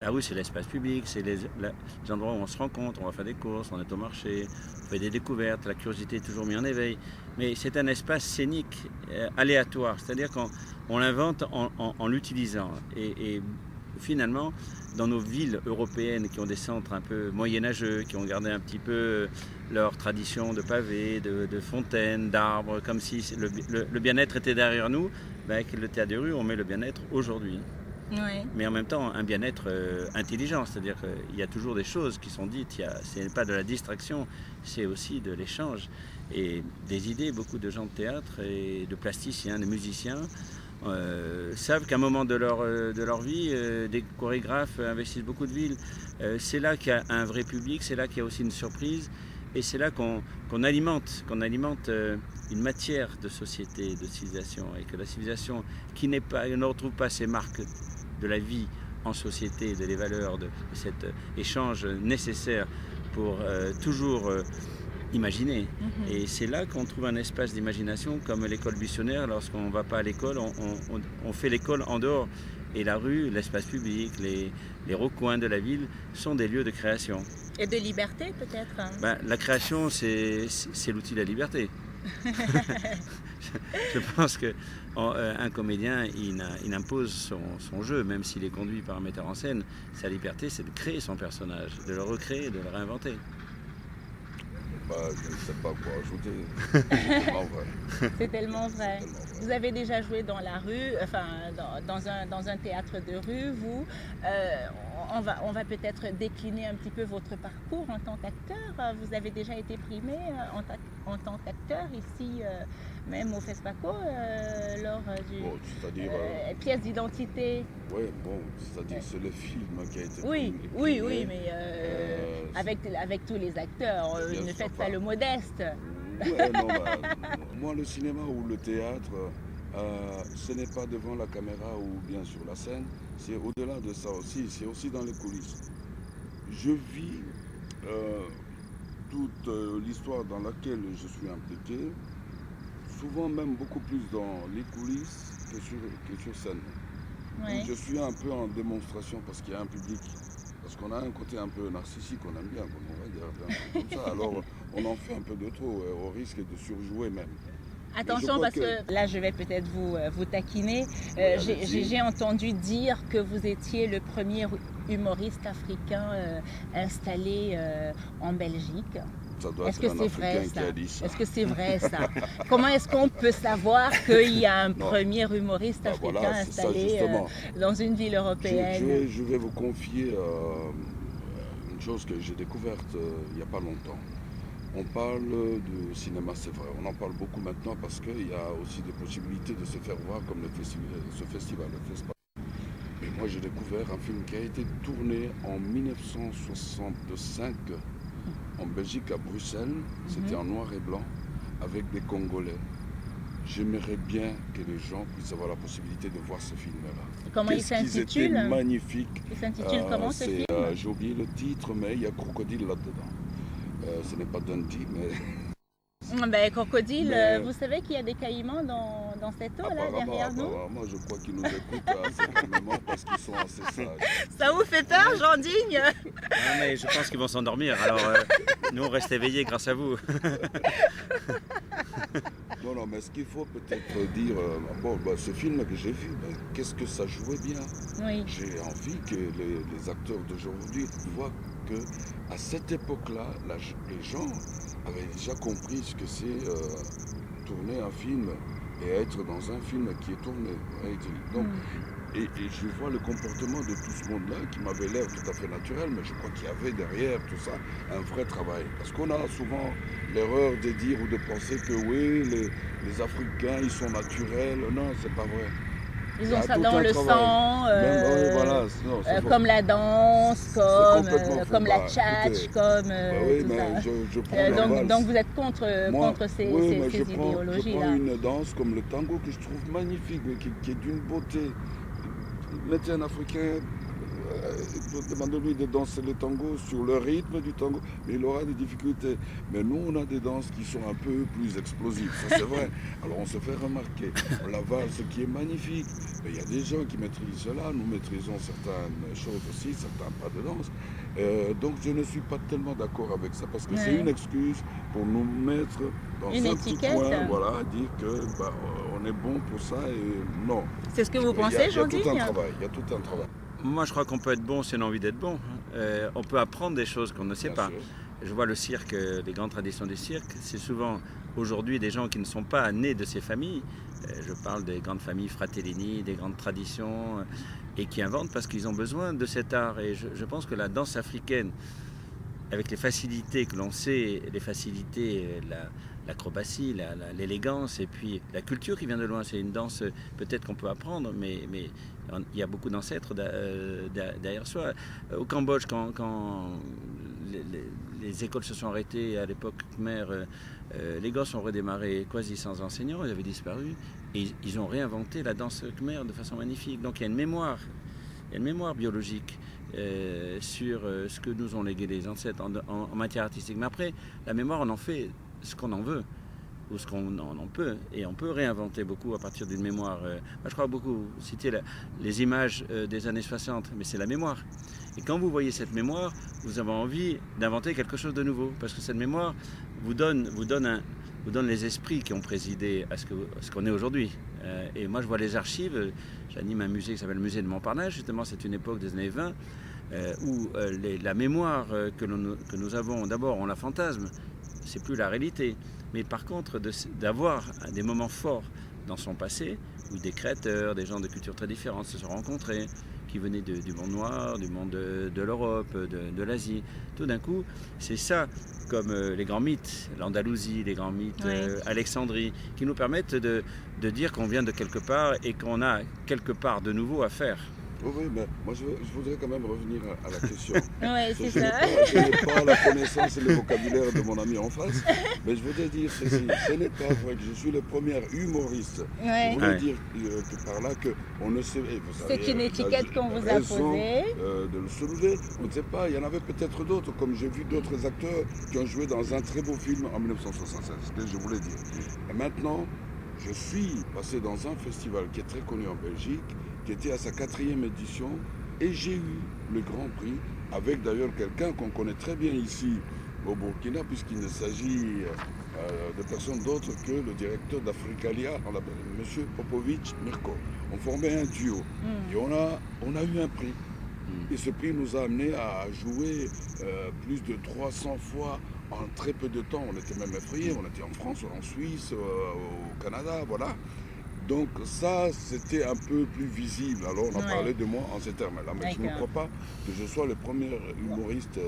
La rue, c'est l'espace public, c'est les endroits où on se rencontre, on va faire des courses, on est au marché, on fait des découvertes, la curiosité est toujours mise en éveil. Mais c'est un espace scénique, aléatoire, c'est-à-dire qu'on l'invente en l'utilisant. Et finalement, dans nos villes européennes qui ont des centres un peu moyenâgeux, qui ont gardé un petit peu leur tradition de pavés, de fontaines, d'arbres, comme si le bien-être était derrière nous, ben avec le théâtre de rue, on met le bien-être aujourd'hui. Oui. Mais en même temps un bien-être intelligent, c'est-à-dire qu'il y a toujours des choses qui sont dites, ce n'est pas de la distraction, c'est aussi de l'échange et des idées. Beaucoup de gens de théâtre et de plasticiens, de musiciens savent qu'à un moment de leur vie, des chorégraphes investissent beaucoup de villes. C'est là qu'il y a un vrai public, c'est là qu'il y a aussi une surprise et c'est là qu'on alimente une matière de société, de civilisation, et que la civilisation qui ne retrouve pas ses marques de la vie en société, de les valeurs, de cet échange nécessaire pour toujours imaginer. Et c'est là qu'on trouve un espace d'imagination comme l'école buissonnière. Lorsqu'on ne va pas à l'école, on fait l'école en dehors. Et la rue, l'espace public, les recoins de la ville sont des lieux de création. Et de liberté peut-être. Ben, la création, c'est l'outil de la liberté. Je pense qu'un comédien, il impose son jeu, même s'il est conduit par un metteur en scène. Sa liberté, c'est de créer son personnage, de le recréer, de le réinventer. Bah, je ne sais pas quoi ajouter. C'est tellement vrai. C'est tellement vrai. C'est tellement vrai. Vous avez déjà joué dans la rue, enfin dans un théâtre de rue, vous. On va peut-être décliner un petit peu votre parcours en tant qu'acteur. Vous avez déjà été primé en tant qu'acteur ici, même au FESPACO, lors du Bon, c'est-à-dire. pièce d'identité. Oui, bon, c'est-à-dire c'est le film qui a été Oui, primé. oui, oui, mais avec tous les acteurs, Bien ne sûr, faites pas le modeste. Ouais, non, bah, moi, le cinéma ou le théâtre, ce n'est pas devant la caméra ou bien sur la scène, c'est au-delà de ça aussi, c'est aussi dans les coulisses. Je vis toute l'histoire dans laquelle je suis impliqué, souvent même beaucoup plus dans les coulisses que sur scène. Ouais. Donc je suis un peu en démonstration parce qu'il y a un public. Parce qu'on a un côté un peu narcissique, on aime bien, on regarde un peu comme ça. Alors on en fait un peu de trop, au risque de surjouer même. Attention parce que là je vais peut-être vous taquiner. J'ai entendu dire que vous étiez le premier humoriste africain installé en Belgique. Est-ce que c'est vrai ça? Ça. Est-ce que c'est vrai ça? Comment est-ce qu'on peut savoir qu'il y a un premier humoriste africain voilà, installé dans une ville européenne? Je vais vous confier une chose que j'ai découverte il n'y a pas longtemps. On parle de cinéma, c'est vrai, on en parle beaucoup maintenant parce qu'il y a aussi des possibilités de se faire voir comme ce festival, le FESPACO. Mais moi j'ai découvert un film qui a été tourné en 1965 en Belgique, à Bruxelles. C'était en noir et blanc avec des Congolais. J'aimerais bien que les gens puissent avoir la possibilité de voir ce film-là. Comment il s'intitule? C'était magnifique. Il s'intitule comment ce film? J'ai oublié le titre, mais il y a Crocodile là-dedans. Ce n'est pas Dundee, mais... Ben, Crocodile, vous savez qu'il y a des caïmans dans cette eau là derrière nous? Apparemment, je crois qu'ils nous écoutent assez calmement parce qu'ils sont assez sages. Ça vous fait peur, Jean Digne? Non, mais je pense qu'ils vont s'endormir, alors nous on reste éveillés grâce à vous. Non, mais ce qu'il faut peut-être dire, ce film que j'ai vu, qu'est-ce que ça jouait bien. Oui. J'ai envie que les acteurs d'aujourd'hui voient que à cette époque-là, les gens avaient déjà compris ce que c'est tourner un film et être dans un film qui est tourné. Donc, et je vois le comportement de tout ce monde-là qui m'avait l'air tout à fait naturel, mais je crois qu'il y avait derrière tout ça un vrai travail. Parce qu'on a souvent l'erreur de dire ou de penser que oui, les Africains, ils sont naturels. Non, c'est pas vrai. Ils ont ça dans le sang, voilà, comme la danse, comme la tchatch, comme oui, tout mais ça. Je prends Donc vous êtes contre ces idéologies-là. Je prends une danse comme le tango que je trouve magnifique, mais qui est d'une beauté. Mettez un Africain demandez-lui de danser le tango sur le rythme du tango, mais il aura des difficultés. Mais nous, on a des danses qui sont un peu plus explosives, ça c'est vrai. Alors on se fait remarquer. La valse qui est magnifique, mais il y a des gens qui maîtrisent cela, nous maîtrisons certaines choses aussi, certains pas de danse. Donc je ne suis pas tellement d'accord avec ça, parce que c'est une excuse pour nous mettre dans Une un petit étiquette. coin, voilà, dire que bah, on est bon pour ça et non. C'est ce que vous Il y a- pensez, il y a tout Jean-Digne? un travail, il y a tout un travail. Moi, je crois qu'on peut être bon si on a envie d'être bon. On peut apprendre des choses qu'on ne sait Bien pas. sûr. Je vois le cirque, les grandes traditions du cirque, c'est souvent aujourd'hui des gens qui ne sont pas nés de ces familles. Je parle des grandes familles Fratellini, des grandes traditions, et qui inventent parce qu'ils ont besoin de cet art. Et je pense que la danse africaine, avec les facilités que l'on sait, les facilités, l'acrobatie, l'élégance, et puis la culture qui vient de loin, c'est une danse peut-être qu'on peut apprendre, mais il y a beaucoup d'ancêtres derrière soi. Au Cambodge, quand les écoles se sont arrêtées à l'époque khmer, les gosses ont redémarré quasi sans enseignants, ils avaient disparu, et ils ont réinventé la danse khmer de façon magnifique. Donc il y a une mémoire. Il y a une mémoire biologique sur ce que nous ont légué les ancêtres en matière artistique. Mais après, la mémoire, on en fait ce qu'on en veut, ou ce qu'on en peut. Et on peut réinventer beaucoup à partir d'une mémoire. Moi, je crois beaucoup, citer les images des années 60, mais c'est la mémoire. Et quand vous voyez cette mémoire, vous avez envie d'inventer quelque chose de nouveau. Parce que cette mémoire vous donne les esprits qui ont présidé à ce qu'on est aujourd'hui. Et moi, je vois les archives. J'anime un musée qui s'appelle le musée de Montparnasse. Justement, c'est une époque des années 20 où la mémoire que nous avons, d'abord, on la fantasme. C'est plus la réalité. Mais par contre, d'avoir des moments forts dans son passé, où des créateurs, des gens de cultures très différentes se sont rencontrés, qui venaient du monde noir, du monde de l'Europe, de l'Asie. Tout d'un coup, c'est ça, comme les grands mythes, l'Andalousie, les grands mythes, Alexandrie, qui nous permettent de dire qu'on vient de quelque part et qu'on a quelque part de nouveau à faire. Oui, mais moi je voudrais quand même revenir à la question. Oui, c'est Je n'ai ça. pas, je n'ai pas la connaissance et le vocabulaire de mon ami en face, mais je voudrais dire ceci. Ce n'est pas vrai que je suis le premier humoriste. Je Ouais. voulais Ouais. dire que par là qu'on ne sait et vous C'est avez une étiquette qu'on vous a raison, posée. de le soulever. On ne sait pas, il y en avait peut-être d'autres, comme j'ai vu d'autres acteurs qui ont joué dans un très beau film en 1976. C'est ce que je voulais dire. Et maintenant, je suis passé dans un festival qui est très connu en Belgique, qui était à sa 4e édition, et j'ai eu le Grand Prix, avec d'ailleurs quelqu'un qu'on connaît très bien ici au Burkina, puisqu'il ne s'agit de personne d'autre que le directeur d'Africalia, M. Popovic Mirko. On formait un duo, et on a eu un prix. Et ce prix nous a amené à jouer plus de 300 fois en très peu de temps. On était même effrayés, on était en France, en Suisse, au Canada, voilà. Donc ça, c'était un peu plus visible. Alors on a parlé de moi en ces termes-là. Mais je ne D'accord. crois pas que je sois le premier humoriste